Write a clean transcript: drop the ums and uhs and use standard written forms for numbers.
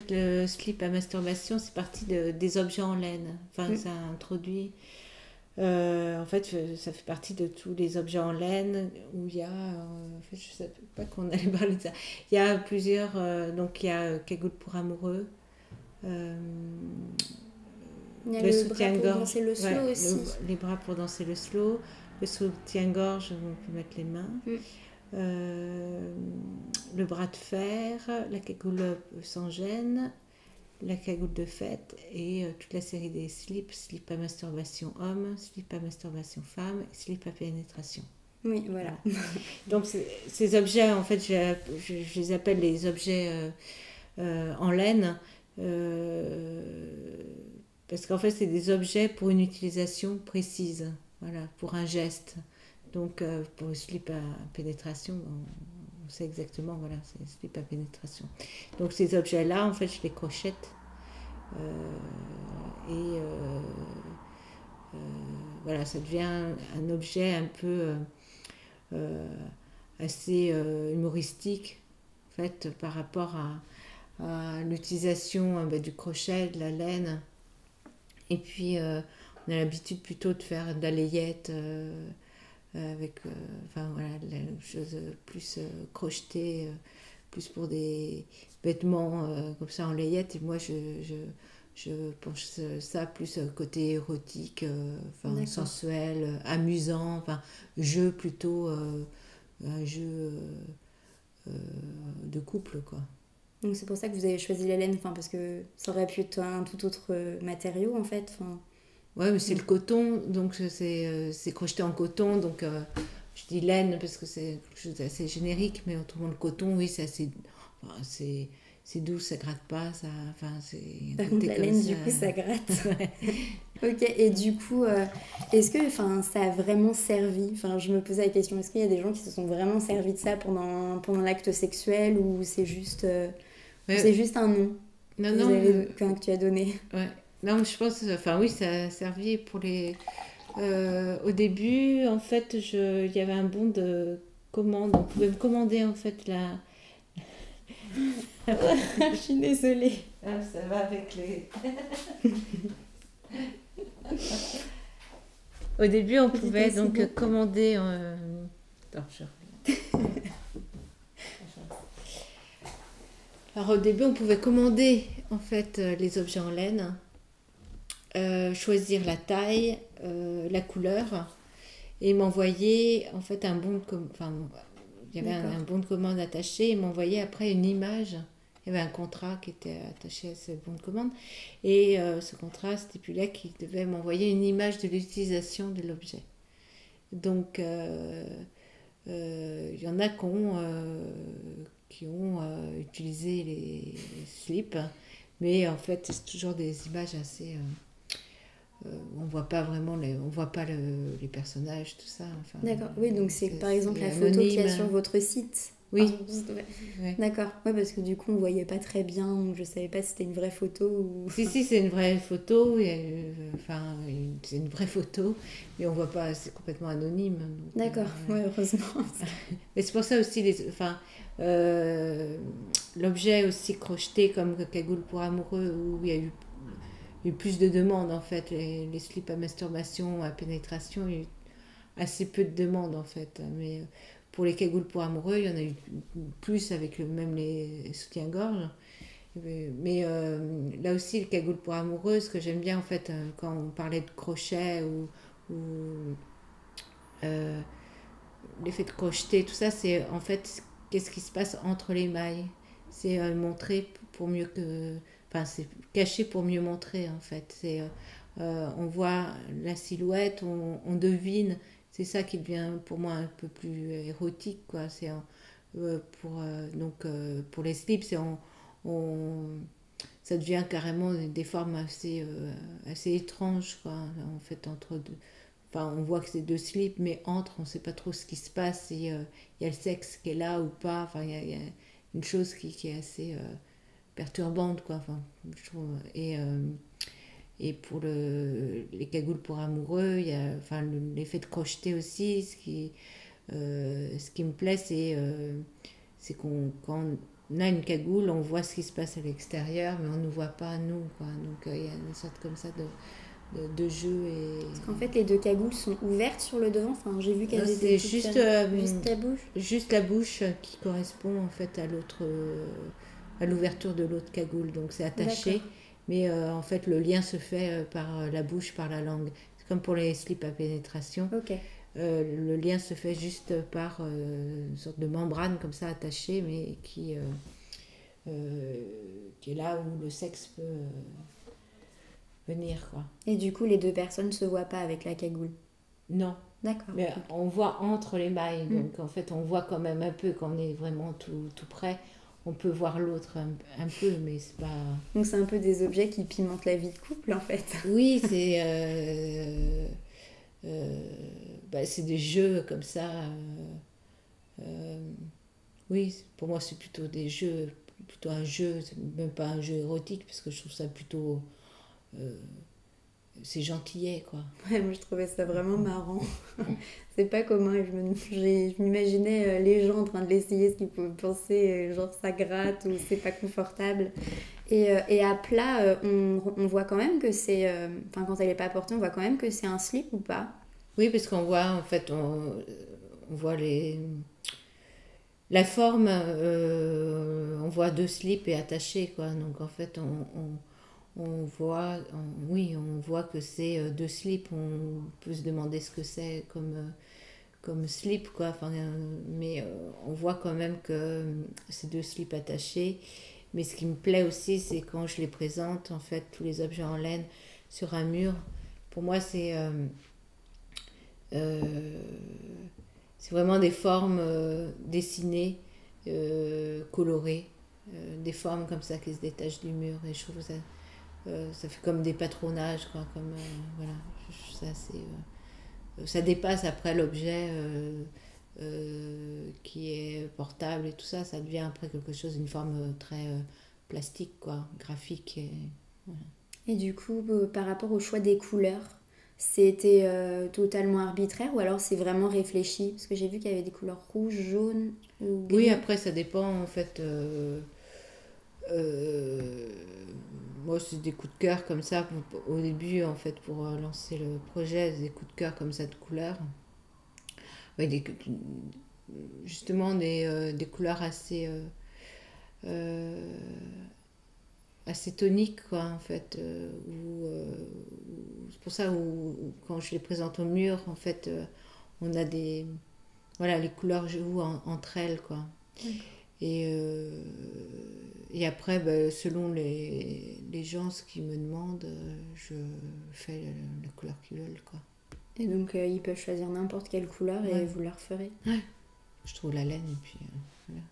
fait, le slip à masturbation, c'est parti des objets en laine. Enfin, ça introduit. En fait, ça fait partie de tous les objets en laine où il y a. En fait, je ne savais pas qu'on allait parler de ça. Il y a plusieurs. Donc, il y a cagoule pour amoureux. Euh, Il y a le le bras pour soutien-gorge. danser le Ouais, slow aussi. les bras pour danser le slow. Le soutien-gorge, on peut mettre les mains. Euh, le bras de fer, la cagoule sans gêne, la cagoule de fête et toute la série des slips, slip à masturbation homme, slip à masturbation femme, slip à pénétration. Oui, voilà. Donc ces objets, en fait, je les appelle les objets en laine parce qu'en fait, c'est des objets pour une utilisation précise, voilà, pour un geste. Donc pour le slip à pénétration, on sait exactement, voilà, c'est le slip à pénétration. Donc ces objets-là, en fait, je les crochette. Et voilà, ça devient un objet un peu euh, assez humoristique en fait, par rapport à l'utilisation du crochet, de la laine. Et puis on a l'habitude plutôt de faire de la layette avec enfin voilà, la chose plus crochetée, plus pour des vêtements comme ça en layette. Et moi je pense ça plus côté érotique, enfin sensuel, amusant, enfin jeu plutôt, un jeu de couple quoi. Donc c'est pour ça que vous avez choisi la laine, enfin, parce que ça aurait pu être un tout autre matériau en fait. Enfin, Ouais, mais c'est le coton, donc c'est crocheté en coton, donc je dis laine parce que c'est quelque chose d'assez générique, mais autrement le coton, oui, c'est assez, enfin, c'est doux, ça gratte pas, ça, enfin c'est un par contre côté la comme laine ça. du coup ça gratte. Ok, et du coup, est-ce que enfin, ça a vraiment servi? Enfin, je me posais la question, est-ce qu'il y a des gens qui se sont vraiment servis de ça pendant l'acte sexuel ou c'est Ouais, juste un nom non, que, non, que tu as donné? ouais. Non, je pense, enfin oui, ça a servi pour les. Au début, en fait, il y avait un bon de commande. On pouvait me commander en fait la. Je suis désolée. Ah, ça va avec les. Au début, on pouvait donc commander. Attends, je reviens. Alors, au début, on pouvait commander en fait les objets en laine, choisir la taille, la couleur, et m'envoyer en fait un bon de commande. Enfin, il y avait un bon de commande attaché et m'envoyer après une image. Il y avait un contrat qui était attaché à ce bon de commande et ce contrat stipulait qu'il devait m'envoyer une image de l'utilisation de l'objet. Donc il y en a qui ont utilisé les slips, mais en fait c'est toujours des images assez on voit pas vraiment on voit pas les personnages, tout ça. Enfin, D'accord, oui, donc c'est par exemple la photo anonyme. qu'il y a sur votre site. Oui. Ouais. D'accord, ouais, parce que du coup on voyait pas très bien, donc je savais pas si c'était une vraie photo ou. Si, c'est une vraie photo, enfin, c'est une vraie photo, mais on voit pas, c'est complètement anonyme. Donc, d'accord, ouais, heureusement. mais c'est pour ça aussi, enfin, l'objet aussi crocheté comme cagoule pour amoureux, où il y a eu plus de demandes en fait, les slips à masturbation, à pénétration, il y a eu assez peu de demandes en fait. Mais pour les cagoules pour amoureux, il y en a eu plus avec même les soutiens-gorge. Mais là aussi, le cagoule pour amoureux, ce que j'aime bien en fait, quand on parlait de crochet ou euh, l'effet de crocheter, tout ça, c'est en fait qu'est-ce qui se passe entre les mailles. C'est montrer pour mieux que. Enfin, c'est caché pour mieux montrer en fait. On voit la silhouette, on devine. C'est ça qui devient pour moi un peu plus érotique, quoi. C'est pour les slips, ça devient carrément des formes assez étranges, quoi. En fait, entre deux. Enfin, on voit que c'est deux slips, mais entre, on ne sait pas trop ce qui se passe. Il y a le sexe qui est là ou pas. Enfin, il y a une chose qui est assez perturbante, quoi. Enfin, je trouve. Et pour les cagoules pour amoureux, il y a enfin, l'effet de crocheter aussi. Ce qui me plaît, c'est quand on a une cagoule, on voit ce qui se passe à l'extérieur, mais on ne voit pas nous, quoi. Donc il y a une sorte comme ça de jeu. Parce qu'en fait, les deux cagoules sont ouvertes sur le devant. Enfin, j'ai vu qu'elles étaient C'est juste juste la bouche. Juste la bouche qui correspond en fait à l'ouverture de l'autre cagoule. Donc c'est attaché, D'accord. mais en fait le lien se fait par la bouche, par la langue. C'est comme pour les slips à pénétration. Ok. Le lien se fait juste par une sorte de membrane comme ça attachée, mais qui est là où le sexe peut venir, quoi. Et du coup, les deux personnes ne se voient pas avec la cagoule. Non, D'accord. mais Ok. on voit entre les mailles, Mm. donc en fait on voit quand même un peu quand on est vraiment tout près. On peut voir l'autre un peu, mais c'est pas. Donc c'est un peu des objets qui pimentent la vie de couple en fait. Oui, c'est des jeux comme ça. Euh, oui, pour moi c'est plutôt un jeu, c'est même pas un jeu érotique parce que je trouve ça plutôt, euh, c'est gentillet quoi. Ouais, moi je trouvais ça vraiment marrant. C'est pas commun et je m'imaginais les gens en train de l'essayer, ce qu'ils pouvaient penser, genre ça gratte ou c'est pas confortable. Et à plat, on voit quand même que c'est. Enfin, quand elle est pas portée, on voit quand même que c'est un slip ou pas. Oui, parce qu'on voit en fait, on voit la forme, on voit deux slips et attachés quoi. Donc en fait, on voit, oui, on voit que c'est deux slips. On peut se demander ce que c'est comme slip quoi. Enfin, mais on voit quand même que c'est deux slips attachés. Mais ce qui me plaît aussi, c'est quand je les présente, en fait, tous les objets en laine sur un mur. Pour moi, euh, c'est vraiment des formes dessinées, colorées, des formes comme ça qui se détachent du mur. Et je trouve ça, ça fait comme des patronages, quoi. Comme, voilà, ça dépasse après l'objet qui est portable et tout ça. Ça devient après quelque chose, une forme très plastique, quoi, graphique. Voilà. Et du coup, par rapport au choix des couleurs, c'était totalement arbitraire ou alors c'est vraiment réfléchi? Parce que j'ai vu qu'il y avait des couleurs rouges, jaunes ou Oui, gris. après, ça dépend, en fait. Euh, Moi, c'est des coups de cœur comme ça. Au début, en fait, pour lancer le projet, des coups de cœur comme ça de couleurs. Ouais, justement, des couleurs euh, assez toniques, quoi, en fait. C'est pour ça où, quand je les présente au mur, en fait, on a des. Voilà, les couleurs jouent entre elles, quoi. D'accord. Et, euh, et après, bah, selon les gens, ce qu'ils me demandent, je fais la couleur qu'ils veulent, quoi. Et donc ils peuvent choisir n'importe quelle couleur et Ouais. vous leur ferez. Ouais. Je trouve la laine, et puis voilà.